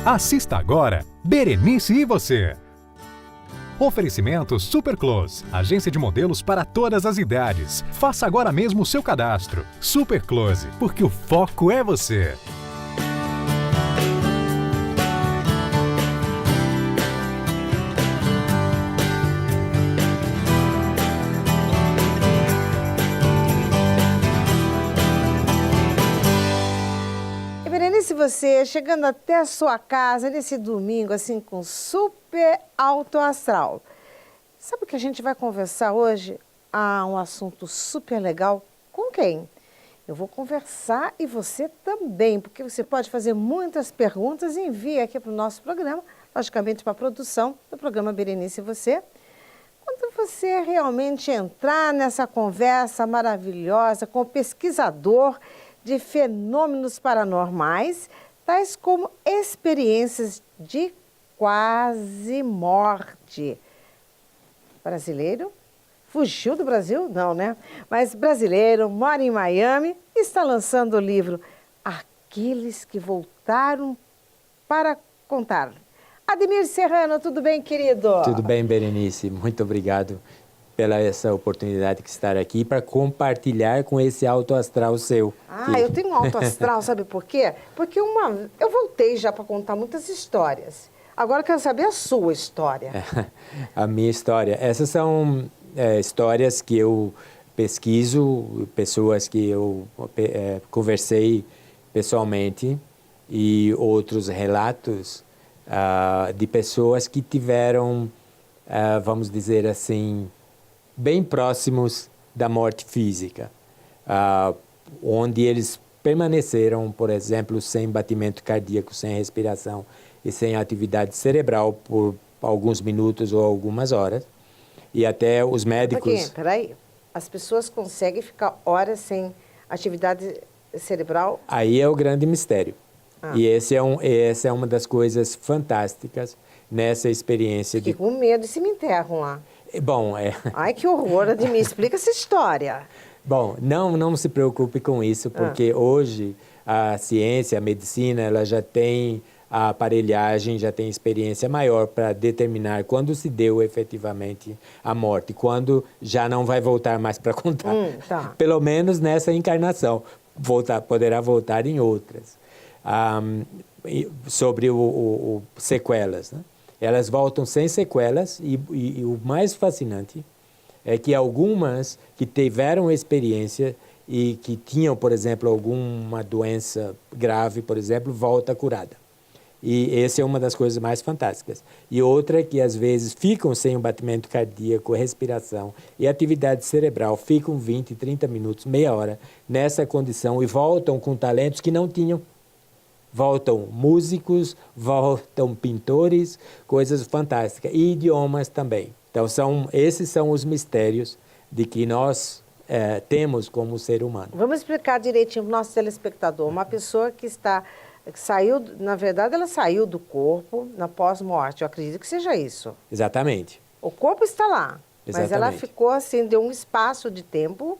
Assista agora Berenice e Você. Oferecimento Super Close, agência de modelos para todas as idades. Faça agora mesmo o seu cadastro. Super Close, porque o foco é você. Berenice, você chegando até a sua casa nesse domingo, assim, com super alto astral. Sabe o que a gente vai conversar hoje? Um assunto super legal. Com quem? Eu vou conversar e você também, porque você pode fazer muitas perguntas e envia aqui para o nosso programa, logicamente para a produção do programa Berenice e Você. Quando você realmente entrar nessa conversa maravilhosa com o pesquisador de fenômenos paranormais, tais como experiências de quase morte. Brasileiro? Fugiu do Brasil? Não, né? Mas brasileiro, mora em Miami e está lançando o livro Aqueles que Voltaram para Contar. Ademir Serrano, tudo bem, querido? Tudo bem, Berenice. Muito obrigado pela essa oportunidade de estar aqui para compartilhar com esse alto astral seu. Eu tenho um alto astral, sabe por quê? Porque eu voltei já para contar muitas histórias. Agora eu quero saber a sua história. A minha história. Essas são histórias que eu pesquiso, pessoas que eu conversei pessoalmente e outros relatos de pessoas que tiveram, vamos dizer assim, bem próximos da morte física, onde eles permaneceram, por exemplo, sem batimento cardíaco, sem respiração e sem atividade cerebral por alguns minutos ou algumas horas. E até os médicos... Peraí, as pessoas conseguem ficar horas sem atividade cerebral? Aí é o grande mistério. E essa é uma das coisas fantásticas nessa experiência. Fiquei com medo e se me enterram lá. Bom, Ai, que horror, Ademir, explica essa história. Bom, não se preocupe com isso, porque hoje a ciência, a medicina, ela já tem a aparelhagem, já tem experiência maior para determinar quando se deu efetivamente a morte, quando já não vai voltar mais para contar. Pelo menos nessa encarnação. Poderá voltar em outras. Sobre o sequelas, né? Elas voltam sem sequelas e o mais fascinante é que algumas que tiveram experiência e que tinham, por exemplo, alguma doença grave, por exemplo, volta curada. E essa é uma das coisas mais fantásticas. E outra é que, às vezes, ficam sem o batimento cardíaco, respiração e atividade cerebral, ficam 20, 30 minutos, meia hora nessa condição e voltam com talentos que não tinham. Voltam músicos, voltam pintores, coisas fantásticas. E idiomas também. Então, esses são os mistérios de que nós temos como ser humano. Vamos explicar direitinho para o nosso telespectador. Uma pessoa que saiu, na verdade, ela saiu do corpo na pós-morte. Eu acredito que seja isso. Exatamente. O corpo está lá, mas ela ficou assim, deu um espaço de tempo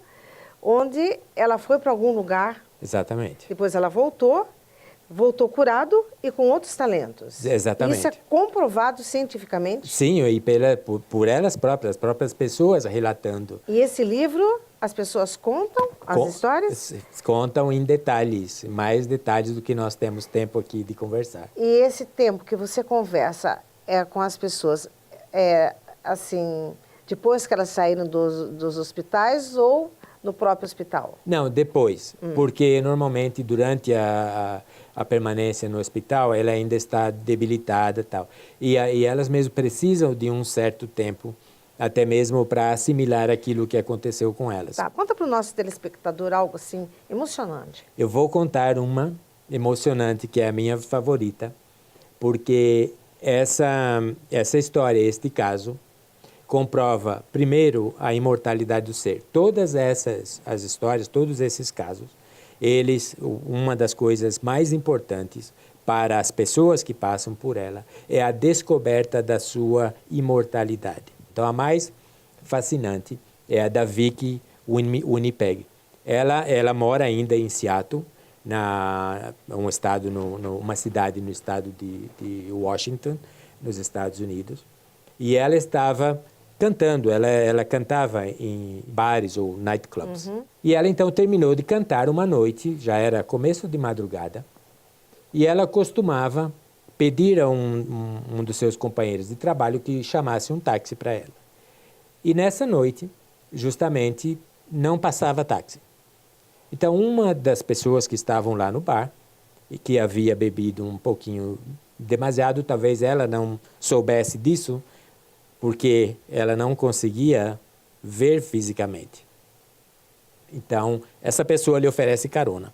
onde ela foi para algum lugar. Exatamente. Depois ela voltou curado e com outros talentos. Exatamente. Isso é comprovado cientificamente? Sim, e por elas próprias, as próprias pessoas relatando. E esse livro, as pessoas contam as histórias? Contam em detalhes, mais detalhes do que nós temos tempo aqui de conversar. E esse tempo que você conversa com as pessoas, assim, depois que elas saíram dos hospitais ou no próprio hospital? Não, depois, porque normalmente durante a permanência no hospital, ela ainda está debilitada e tal. E elas mesmo precisam de um certo tempo, até mesmo para assimilar aquilo que aconteceu com elas. Tá, conta para o nosso telespectador algo assim emocionante. Eu vou contar uma emocionante, que é a minha favorita, porque essa história, este caso, comprova, primeiro, a imortalidade do ser. Todas as histórias, todos esses casos, uma das coisas mais importantes para as pessoas que passam por ela é a descoberta da sua imortalidade. Então, a mais fascinante é a da Vicky Winnipeg. Ela mora ainda em Seattle, um estado, uma cidade no estado de Washington, nos Estados Unidos. E ela estava cantando, ela cantava em bares ou nightclubs. E ela então terminou de cantar uma noite, já era começo de madrugada, e ela costumava pedir a um dos seus companheiros de trabalho que chamasse um táxi para ela. E nessa noite, justamente, não passava táxi. Então, uma das pessoas que estavam lá no bar, e que havia bebido um pouquinho demasiado, talvez ela não soubesse disso, porque ela não conseguia ver fisicamente. Então, essa pessoa lhe oferece carona.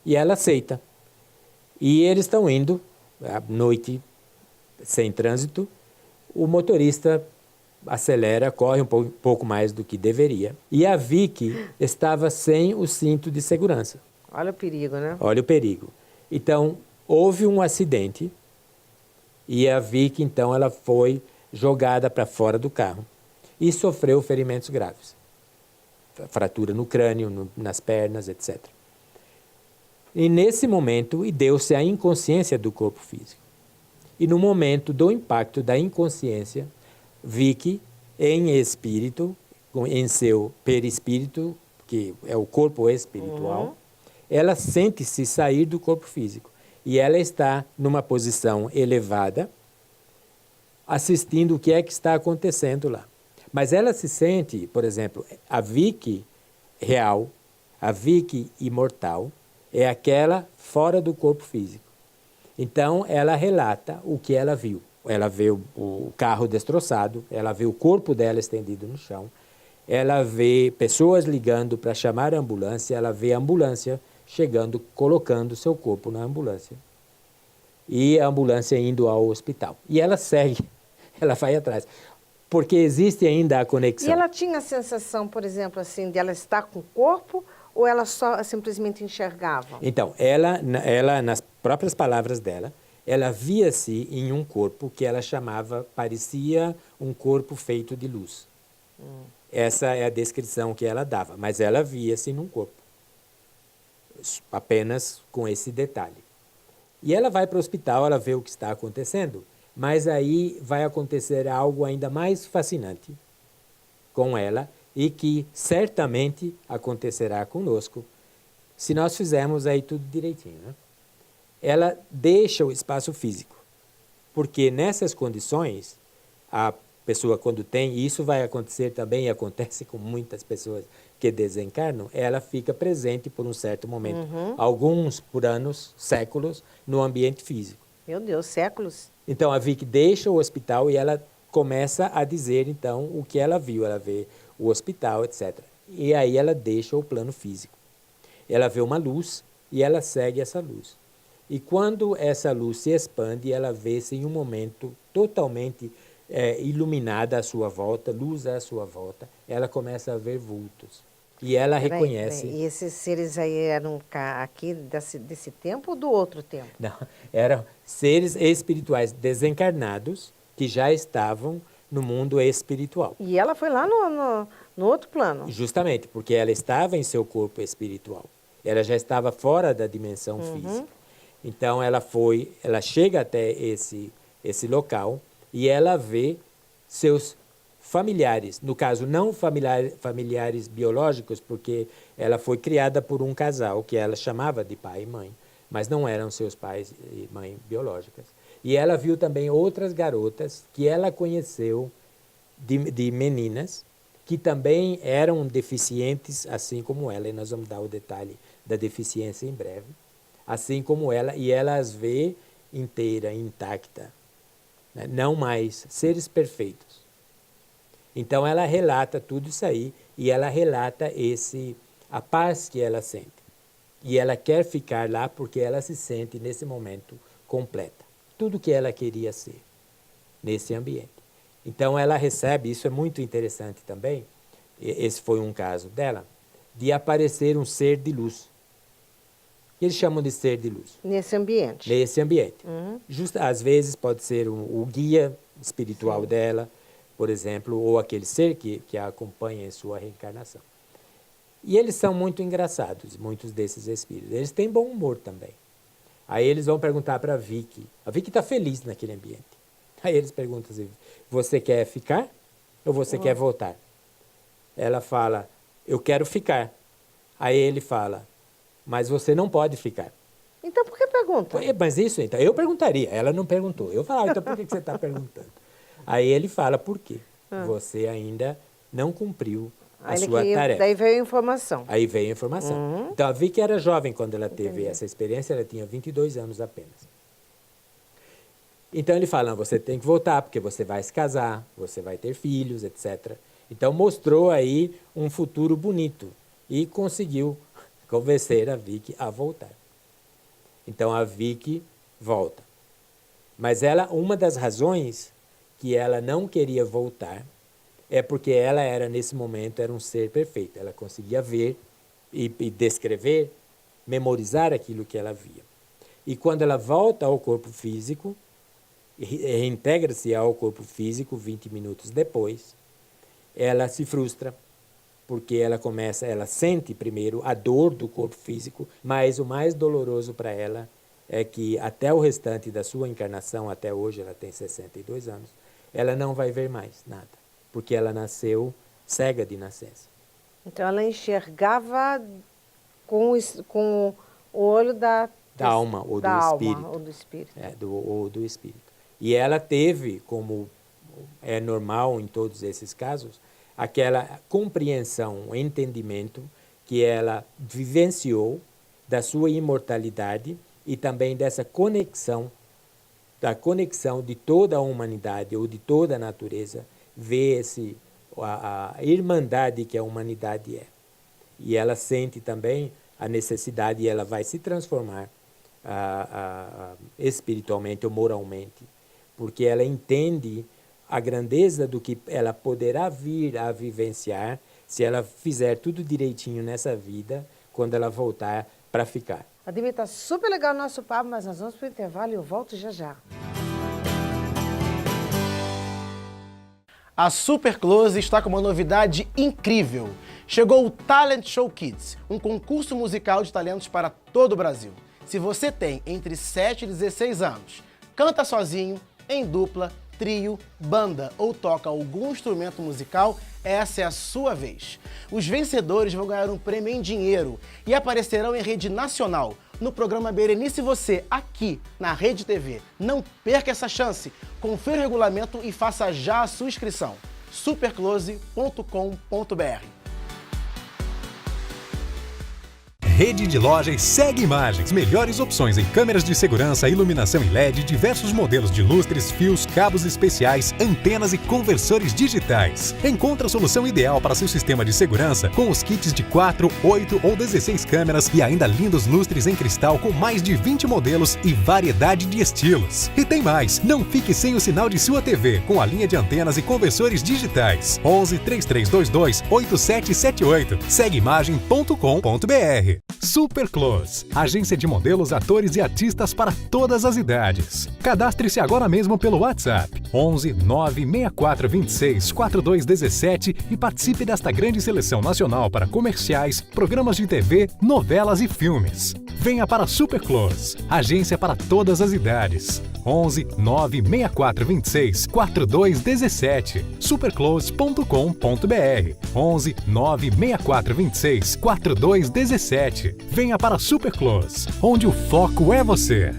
E ela aceita. E eles estão indo, à noite, sem trânsito. O motorista acelera, corre um pouco mais do que deveria. E a Vicky estava sem o cinto de segurança. Olha o perigo, né? Olha o perigo. Então, houve um acidente e a Vicky, então, ela foi jogada para fora do carro e sofreu ferimentos graves. Fratura no crânio, nas pernas, etc. E nesse momento, deu-se a inconsciência do corpo físico. E no momento do impacto da inconsciência, Vicky, em espírito, em seu perispírito, que é o corpo espiritual, ela sente-se sair do corpo físico. E ela está numa posição elevada, assistindo o que é que está acontecendo lá. Mas ela se sente, por exemplo, a Vicky real, a Vicky imortal, é aquela fora do corpo físico. Então, ela relata o que ela viu. Ela vê o carro destroçado, ela vê o corpo dela estendido no chão, ela vê pessoas ligando para chamar a ambulância, ela vê a ambulância chegando, colocando seu corpo na ambulância. E a ambulância indo ao hospital. E ela segue, ela vai atrás. Porque existe ainda a conexão. E ela tinha a sensação, por exemplo, assim, de ela estar com o corpo ou ela só simplesmente enxergava? Então, ela, nas próprias palavras dela, ela via-se em um corpo que ela chamava, parecia um corpo feito de luz. Essa é a descrição que ela dava, mas ela via-se num corpo. Apenas com esse detalhe. E ela vai para o hospital, ela vê o que está acontecendo, mas aí vai acontecer algo ainda mais fascinante com ela e que certamente acontecerá conosco se nós fizermos aí tudo direitinho, né? Ela deixa o espaço físico, porque nessas condições, a pessoa quando tem, e isso vai acontecer também, e acontece com muitas pessoas que desencarnam, ela fica presente por um certo momento, alguns por anos, séculos, no ambiente físico. Meu Deus, séculos. Então, a Vicky deixa o hospital e ela começa a dizer, então, o que ela viu. Ela vê o hospital, etc. E aí ela deixa o plano físico. Ela vê uma luz e ela segue essa luz. E quando essa luz se expande, ela vê-se em um momento totalmente iluminada à sua volta, luz à sua volta, ela começa a ver vultos. E ela reconhece... E esses seres aí eram aqui desse tempo ou do outro tempo? Não, eram seres espirituais desencarnados que já estavam no mundo espiritual. E ela foi lá no outro plano? Justamente, porque ela estava em seu corpo espiritual. Ela já estava fora da dimensão física. Então, ela chega até esse local e ela vê seus familiares, no caso, não familiares biológicos, porque ela foi criada por um casal que ela chamava de pai e mãe, mas não eram seus pais e mãe biológicas. E ela viu também outras garotas que ela conheceu de meninas, que também eram deficientes, assim como ela, e nós vamos dar o detalhe da deficiência em breve, assim como ela, e ela as vê inteira, intacta, né? Não mais seres perfeitos. Então ela relata tudo isso aí e ela relata a paz que ela sente. E ela quer ficar lá porque ela se sente nesse momento completa. Tudo que ela queria ser nesse ambiente. Então ela recebe, isso é muito interessante também, esse foi um caso dela, de aparecer um ser de luz. Eles chamam de ser de luz. Nesse ambiente? Nesse ambiente. Às vezes pode ser o guia espiritual dela, por exemplo, ou aquele ser que a acompanha em sua reencarnação. E eles são muito engraçados, muitos desses espíritos. Eles têm bom humor também. Aí eles vão perguntar para a Vicky. A Vicky está feliz naquele ambiente. Aí eles perguntam assim, você quer ficar ou você quer voltar? Ela fala, eu quero ficar. Aí ele fala, mas você não pode ficar. Então por que pergunta? Mas isso, então, eu perguntaria. Ela não perguntou. Eu falava, então por que você está perguntando? Aí ele fala, por quê? Você ainda não cumpriu a sua tarefa. Daí veio a informação. Aí veio a informação. Então, a Vicky era jovem quando ela teve essa experiência, ela tinha 22 anos apenas. Então, ele fala, não, você tem que voltar, porque você vai se casar, você vai ter filhos, etc. Então, mostrou aí um futuro bonito e conseguiu convencer a Vicky a voltar. Então, a Vicky volta. Mas uma das razões que ela não queria voltar é porque ela era, nesse momento, era um ser perfeito. Ela conseguia ver e descrever, memorizar aquilo que ela via. E quando ela volta ao corpo físico, reintegra-se ao corpo físico 20 minutos depois, ela se frustra, porque ela sente primeiro a dor do corpo físico, mas o mais doloroso para ela é que até o restante da sua encarnação, até hoje, ela tem 62 anos, ela não vai ver mais nada, porque ela nasceu cega de nascença. Então ela enxergava com o olho da alma ou do espírito. Ou do espírito. Ou do espírito. E ela teve, como é normal em todos esses casos, aquela compreensão, entendimento que ela vivenciou da sua imortalidade e também dessa conexão, da conexão de toda a humanidade ou de toda a natureza, ver a irmandade que a humanidade é. E ela sente também a necessidade, e ela vai se transformar espiritualmente ou moralmente, porque ela entende a grandeza do que ela poderá vir a vivenciar se ela fizer tudo direitinho nessa vida, quando ela voltar para ficar. Ademir, está super legal o nosso papo, mas nós vamos para o intervalo e eu volto já já. A Super Close está com uma novidade incrível. Chegou o Talent Show Kids, um concurso musical de talentos para todo o Brasil. Se você tem entre 7 e 16 anos, canta sozinho, em dupla, trio, banda ou toca algum instrumento musical, essa é a sua vez. Os vencedores vão ganhar um prêmio em dinheiro e aparecerão em rede nacional, no programa Berenice e Você, aqui na Rede TV. Não perca essa chance. Confira o regulamento e faça já a sua inscrição. superclose.com.br. Rede de lojas Segue Imagens. Melhores opções em câmeras de segurança, iluminação em LED, diversos modelos de lustres, fios, cabos especiais, antenas e conversores digitais. Encontre a solução ideal para seu sistema de segurança com os kits de 4, 8 ou 16 câmeras e ainda lindos lustres em cristal com mais de 20 modelos e variedade de estilos. E tem mais, não fique sem o sinal de sua TV com a linha de antenas e conversores digitais. 11 3322 8778. segueimagem.com.br. Super Close, agência de modelos, atores e artistas para todas as idades. Cadastre-se agora mesmo pelo WhatsApp 11 964 26 4217 e participe desta grande seleção nacional para comerciais, programas de TV, novelas e filmes. Venha para Super Close, agência para todas as idades. 11 964 26 4217. superclose.com.br 11 964 26 4217. Venha para Super Close, onde o foco é você.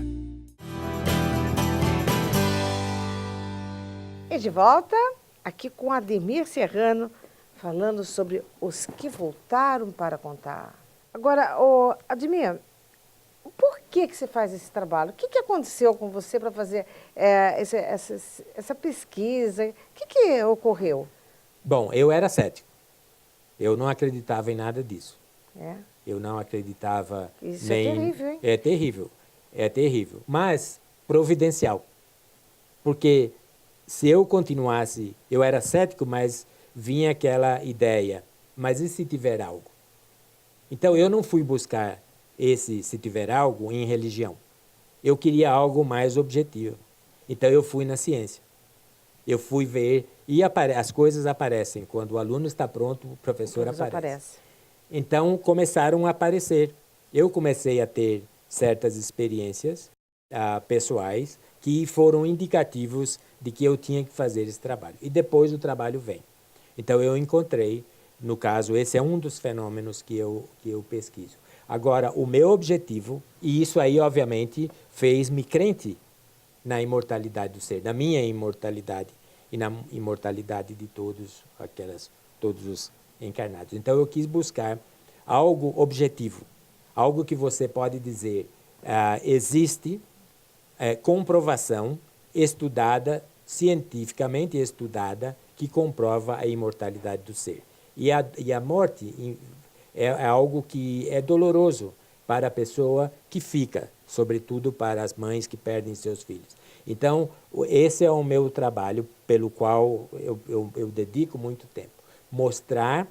E de volta, aqui com Ademir Serrano, falando sobre os que voltaram para contar. Agora, Ademir, por que você faz esse trabalho? O que aconteceu com você para fazer essa pesquisa? O que ocorreu? Bom, eu era cético. Eu não acreditava em nada disso. É? Eu não acreditava Isso nem... é terrível, hein? É terrível, é terrível. Mas providencial. Porque se eu continuasse... Eu era cético, mas vinha aquela ideia. Mas e se tiver algo? Então, eu não fui buscar se tiver algo, em religião. Eu queria algo mais objetivo. Então, eu fui na ciência. Eu fui ver... E as coisas aparecem. Quando o aluno está pronto, o professor aparece. Então começaram a aparecer. Eu comecei a ter certas experiências pessoais que foram indicativos de que eu tinha que fazer esse trabalho. E depois o trabalho vem. Então eu encontrei, no caso, esse é um dos fenômenos que eu pesquiso. Agora, o meu objetivo, e isso aí obviamente fez-me crente na imortalidade do ser, na minha imortalidade e na imortalidade de todos os encarnados. Então eu quis buscar algo objetivo, algo que você pode dizer, existe comprovação estudada, cientificamente estudada, que comprova a imortalidade do ser. E a morte é algo que é doloroso para a pessoa que fica, sobretudo para as mães que perdem seus filhos. Então, esse é o meu trabalho pelo qual eu dedico muito tempo. Mostrar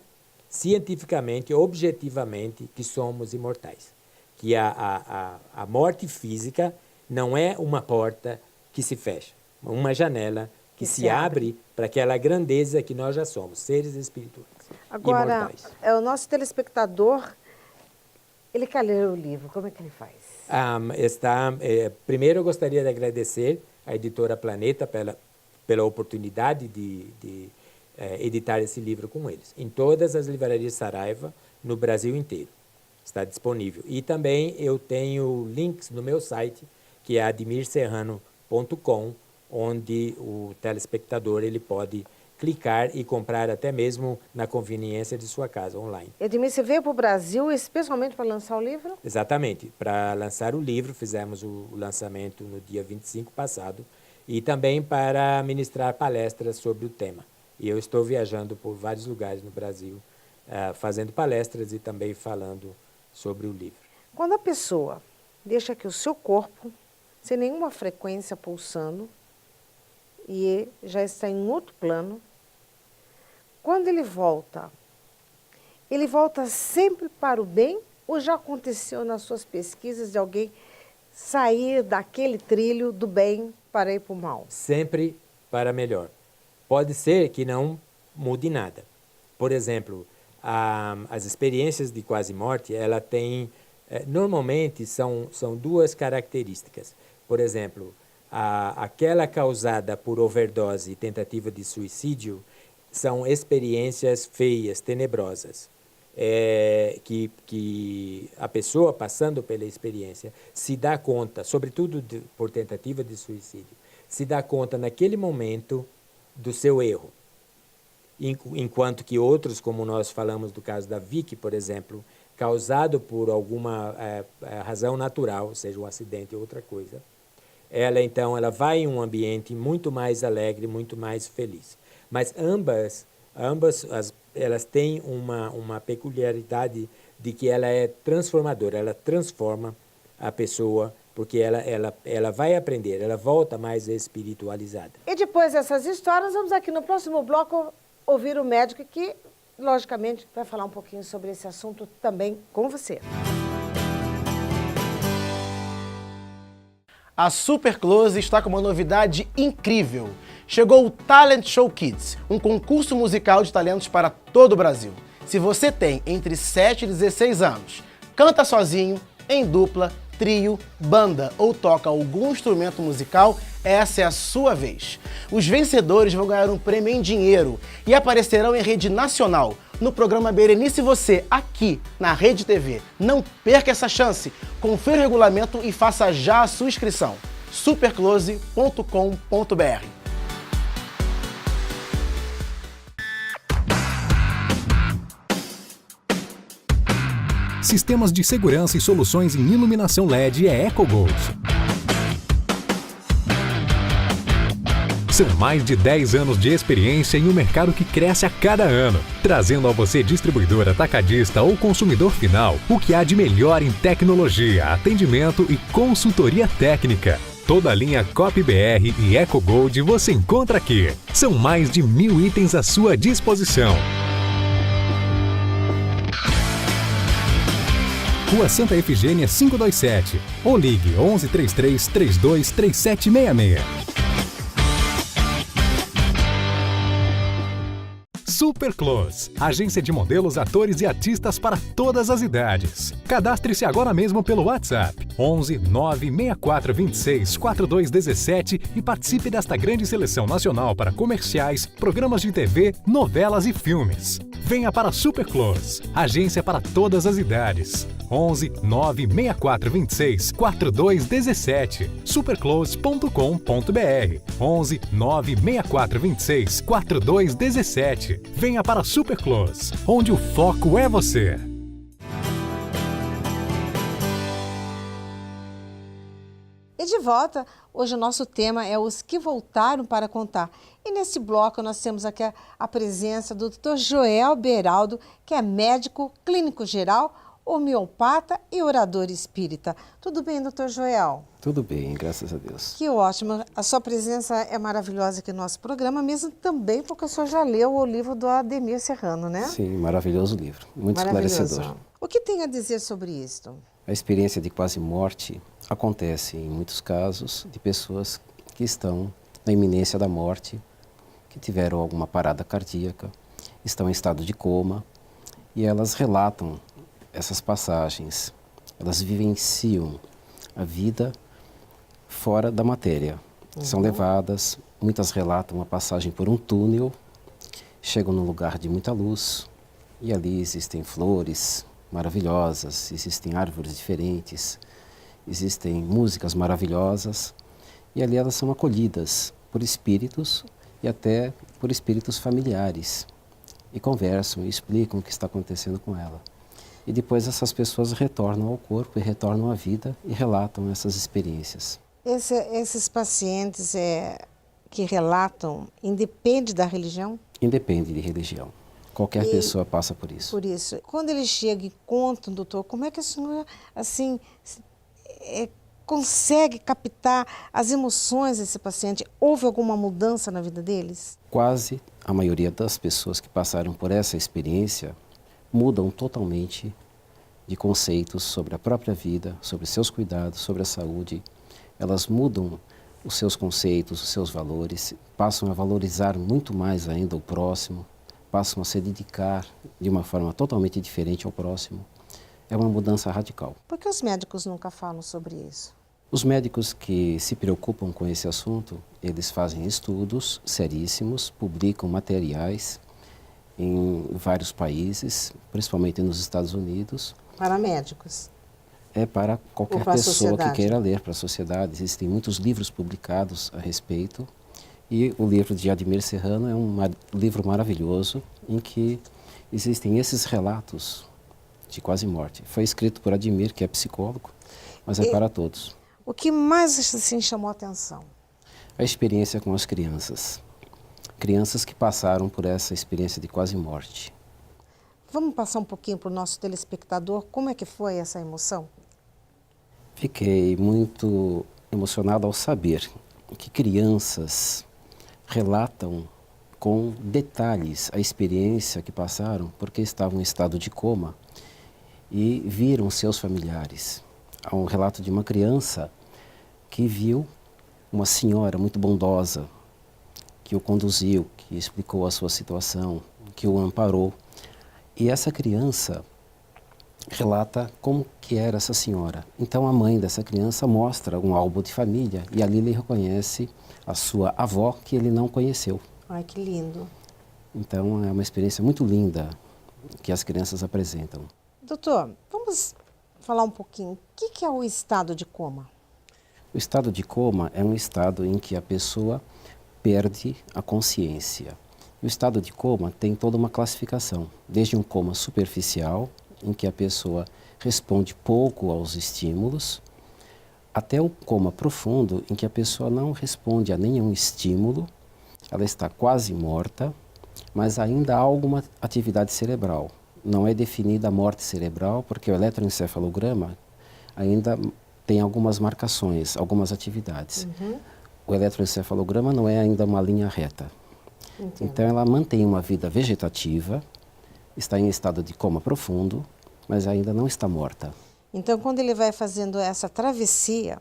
cientificamente, objetivamente, que somos imortais. Que a morte física não é uma porta que se fecha, uma janela que se abre para aquela grandeza que nós já somos, seres espirituais. Agora, imortais. O nosso telespectador, ele quer ler o livro, como é que ele faz? Primeiro, eu gostaria de agradecer à editora Planeta pela oportunidade de editar esse livro com eles. Em todas as livrarias Saraiva, no Brasil inteiro, está disponível. E também eu tenho links no meu site, que é admirserrano.com, onde o telespectador ele pode clicar e comprar até mesmo na conveniência de sua casa, online. Edmir, você veio para o Brasil especialmente para lançar o livro? Exatamente. Para lançar o livro, fizemos o lançamento no dia 25 passado, e também para ministrar palestras sobre o tema. E eu estou viajando por vários lugares no Brasil, fazendo palestras e também falando sobre o livro. Quando a pessoa deixa que o seu corpo, sem nenhuma frequência pulsando, e já está em outro plano, quando ele volta sempre para o bem, ou já aconteceu nas suas pesquisas de alguém sair daquele trilho do bem para ir para o mal? Sempre para melhor. Pode ser que não mude nada. Por exemplo, as experiências de quase morte, ela tem, normalmente são duas características. Por exemplo, aquela causada por overdose e tentativa de suicídio são experiências feias, tenebrosas, que a pessoa passando pela experiência se dá conta, sobretudo por tentativa de suicídio, se dá conta naquele momento do seu erro. Enquanto que outros, como nós falamos do caso da Vicky, por exemplo, causado por alguma razão natural, seja um acidente ou outra coisa, ela vai em um ambiente muito mais alegre, muito mais feliz. Mas ambas elas têm uma peculiaridade de que ela é transformadora, ela transforma a pessoa, porque ela vai aprender, ela volta mais espiritualizada. E depois dessas histórias, vamos aqui no próximo bloco ouvir o médico que, logicamente, vai falar um pouquinho sobre esse assunto também com você. A Super Close está com uma novidade incrível. Chegou o Talent Show Kids, um concurso musical de talentos para todo o Brasil. Se você tem entre 7 e 16 anos, canta sozinho, em dupla, trio, banda ou toca algum instrumento musical, essa é a sua vez. Os vencedores vão ganhar um prêmio em dinheiro e aparecerão em rede nacional, no programa Berenice e Você, aqui na Rede TV. Não perca essa chance. Confira o regulamento e faça já a sua inscrição. superclose.com.br. Sistemas de segurança e soluções em iluminação LED é EcoGold. São mais de 10 anos de experiência em um mercado que cresce a cada ano, trazendo a você, distribuidor, atacadista ou consumidor final, o que há de melhor em tecnologia, atendimento e consultoria técnica. Toda a linha CopyBR e EcoGold você encontra aqui. São mais de 1000 itens à sua disposição. Rua Santa Efigênia 527 ou ligue 1133 323766. Super Close, agência de modelos, atores e artistas para todas as idades. Cadastre-se agora mesmo pelo WhatsApp 11 96426 4217 e participe desta grande seleção nacional para comerciais, programas de TV, novelas e filmes. Venha para Super Close, agência para todas as idades. 11 96426 4217 superclose.com.br 11 96426 4217. Venha para Super Close, onde o foco é você. E de volta, hoje o nosso tema é os que voltaram para contar. E nesse bloco nós temos aqui a presença do Dr. Joel Beraldo, que é médico clínico geral, homeopata e orador espírita. Tudo bem, doutor Joel? Tudo bem, graças a Deus. Que ótimo. A sua presença é maravilhosa aqui no nosso programa, mesmo também porque o senhor já leu o livro do Ademir Serrano, né? Sim, maravilhoso livro, muito esclarecedor. O que tem a dizer sobre isto? A experiência de quase morte acontece em muitos casos de pessoas que estão na iminência da morte, que tiveram alguma parada cardíaca, estão em estado de coma e elas relatam essas passagens, elas vivenciam a vida fora da matéria. São levadas, muitas relatam a passagem por um túnel, chegam num lugar de muita luz e ali existem flores maravilhosas, existem árvores diferentes, existem músicas maravilhosas e ali elas são acolhidas por espíritos e até por espíritos familiares e conversam e explicam o que está acontecendo com ela. E depois essas pessoas retornam ao corpo e retornam à vida e relatam essas experiências. Esses pacientes que relatam, independe da religião? Independe de religião. Qualquer pessoa passa por isso. Por isso. Quando eles chegam e contam, doutor, como é que a senhora, assim, consegue captar as emoções desse paciente? Houve alguma mudança na vida deles? Quase a maioria das pessoas que passaram por essa experiência mudam totalmente de conceitos sobre a própria vida, sobre seus cuidados, sobre a saúde. Elas mudam os seus conceitos, os seus valores, passam a valorizar muito mais ainda o próximo, passam a se dedicar de uma forma totalmente diferente ao próximo. É uma mudança radical. Por que os médicos nunca falam sobre isso? Os médicos que se preocupam com esse assunto, eles fazem estudos seríssimos, publicam materiais em vários países, principalmente nos Estados Unidos. Para médicos? É para qualquer para pessoa que queira ler, para a sociedade. Existem muitos livros publicados a respeito. E o livro de Ademir Serrano é um livro maravilhoso em que existem esses relatos de quase morte. Foi escrito por Ademir, que é psicólogo, mas é para todos. O que mais assim chamou a atenção? A experiência com as crianças. Crianças que passaram por essa experiência de quase morte. Vamos passar um pouquinho para o nosso telespectador, como é que foi essa emoção? Fiquei muito emocionado ao saber que crianças relatam com detalhes a experiência que passaram porque estavam em estado de coma e viram seus familiares. Há um relato de uma criança que viu uma senhora muito bondosa que o conduziu, que explicou a sua situação, que o amparou. E essa criança relata como que era essa senhora. Então a mãe dessa criança mostra um álbum de família e ali ele reconhece a sua avó que ele não conheceu. Ai, que lindo. Então é uma experiência muito linda que as crianças apresentam. Doutor, vamos falar um pouquinho. O que é o estado de coma? O estado de coma é um estado em que a pessoa perde a consciência. O estado de coma tem toda uma classificação, desde um coma superficial, em que a pessoa responde pouco aos estímulos, até o coma profundo, em que a pessoa não responde a nenhum estímulo, ela está quase morta, mas ainda há alguma atividade cerebral. Não é definida a morte cerebral, porque o eletroencefalograma ainda tem algumas marcações, algumas atividades. O eletroencefalograma não é ainda uma linha reta. Entendo. Então ela mantém uma vida vegetativa, está em estado de coma profundo, mas ainda não está morta. Então, quando ele vai fazendo essa travessia,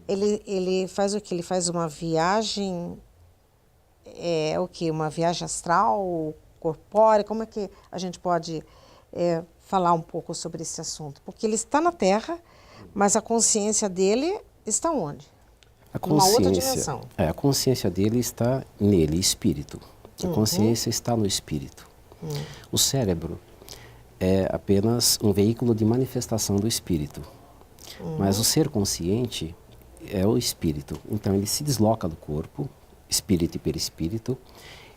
ele faz o quê? Ele faz uma viagem, o quê? Uma viagem astral? corpórea? Como é que a gente pode falar um pouco sobre esse assunto? Porque ele está na Terra, mas a consciência dele está onde? Uma outra dimensão. A consciência dele está nele, espírito. A consciência está no espírito. O cérebro é apenas um veículo de manifestação do espírito. Mas o ser consciente é o espírito. Então ele se desloca do corpo, espírito e perispírito.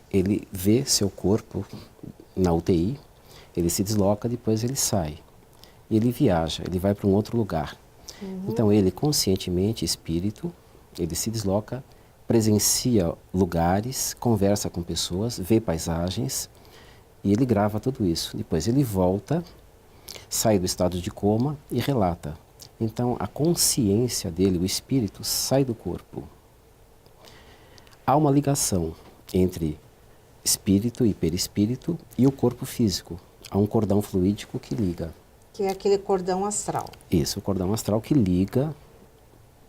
Ele vê seu corpo na UTI, ele se desloca, depois ele sai. E ele viaja, ele vai para um outro lugar. Então ele conscientemente, espírito, ele se desloca, presencia lugares, conversa com pessoas, vê paisagens e ele grava tudo isso. Depois ele volta, sai do estado de coma e relata. Então a consciência dele, o espírito, sai do corpo. Há uma ligação entre espírito e perispírito e o corpo físico. Há um cordão fluídico que liga. Que é aquele cordão astral. Isso, o cordão astral que liga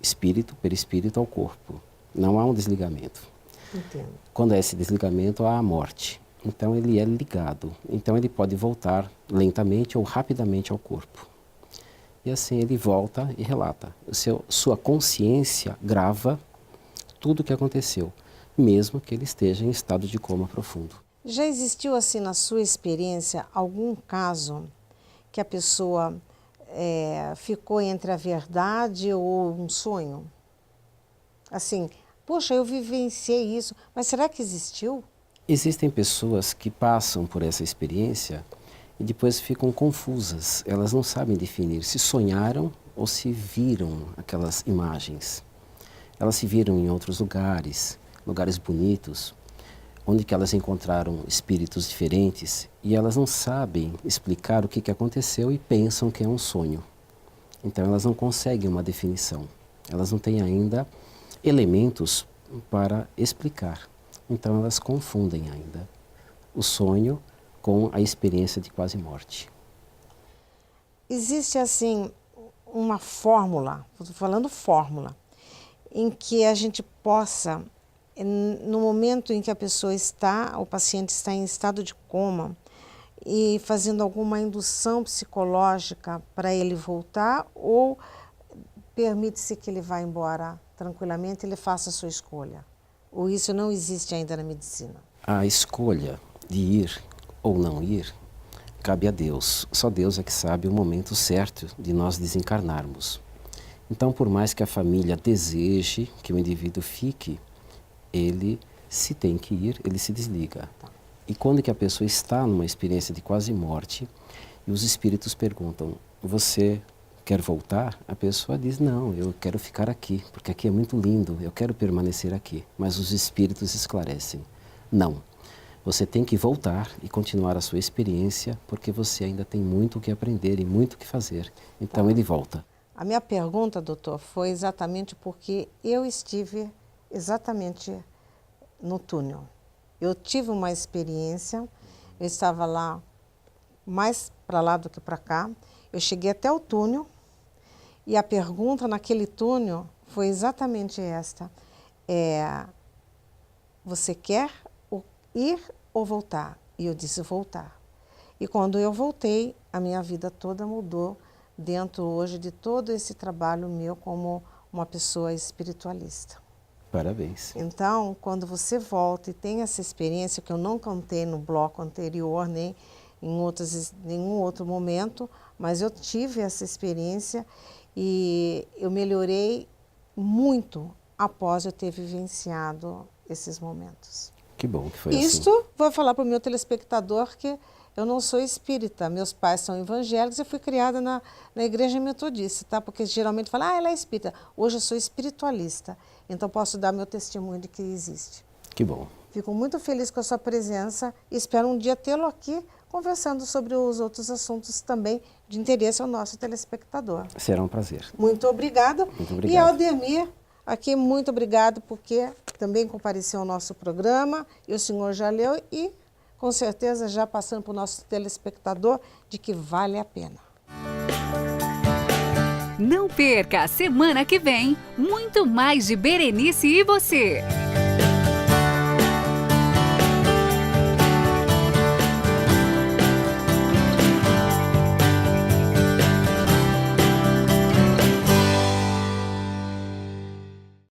espírito, perispírito ao corpo. Não há um desligamento. Entendo. Quando há esse desligamento, há a morte. Então ele é ligado. Então ele pode voltar lentamente ou rapidamente ao corpo. E assim ele volta e relata. Sua consciência grava tudo o que aconteceu, mesmo que ele esteja em estado de coma profundo. Já existiu assim na sua experiência algum caso que a pessoa ficou entre a verdade ou um sonho? Assim, poxa, eu vivenciei isso, mas será que existiu? Existem pessoas que passam por essa experiência e depois ficam confusas. Elas não sabem definir se sonharam ou se viram aquelas imagens. Elas se viram em outros lugares, lugares bonitos, onde que elas encontraram espíritos diferentes e elas não sabem explicar o que aconteceu e pensam que é um sonho. Então elas não conseguem uma definição. Elas não têm ainda elementos para explicar. Então elas confundem ainda o sonho com a experiência de quase morte. Existe assim uma fórmula, estou falando fórmula, em que a gente possa, no momento em que a pessoa está, o paciente está em estado de coma, e fazendo alguma indução psicológica para ele voltar, ou permite-se que ele vá embora tranquilamente, ele faça a sua escolha? Ou isso não existe ainda na medicina? A escolha de ir ou não ir cabe a Deus. Só Deus é que sabe o momento certo de nós desencarnarmos. Então, por mais que a família deseje que o indivíduo fique, ele, se tem que ir, ele se desliga. E quando que a pessoa está numa experiência de quase morte, e os espíritos perguntam, você quer voltar? A pessoa diz, não, eu quero ficar aqui, porque aqui é muito lindo, eu quero permanecer aqui. Mas os espíritos esclarecem, não, você tem que voltar e continuar a sua experiência, porque você ainda tem muito o que aprender e muito o que fazer. Então ele volta. A minha pergunta, doutor, foi exatamente porque eu estive exatamente no túnel. Eu tive uma experiência, eu estava lá, mais para lá do que para cá, eu cheguei até o túnel e a pergunta naquele túnel foi exatamente esta, você quer ir ou voltar? E eu disse voltar. E quando eu voltei, a minha vida toda mudou dentro hoje de todo esse trabalho meu como uma pessoa espiritualista. Parabéns. Então, quando você volta e tem essa experiência que eu não contei no bloco anterior, nem em nenhum outro momento, mas eu tive essa experiência e eu melhorei muito após eu ter vivenciado esses momentos. Que bom que foi assim. Isto, vou falar para o meu telespectador que eu não sou espírita, meus pais são evangélicos e fui criada na igreja metodista, tá? Porque geralmente falam, ela é espírita. Hoje eu sou espiritualista, então posso dar meu testemunho de que existe. Que bom. Fico muito feliz com a sua presença e espero um dia tê-lo aqui conversando sobre os outros assuntos também de interesse ao nosso telespectador. Será um prazer. Muito obrigada. Muito obrigado. E Aldemir, aqui muito obrigado porque também compareceu ao nosso programa e o senhor já leu e com certeza já passando para o nosso telespectador de que vale a pena. Não perca a semana que vem muito mais de Berenice e você.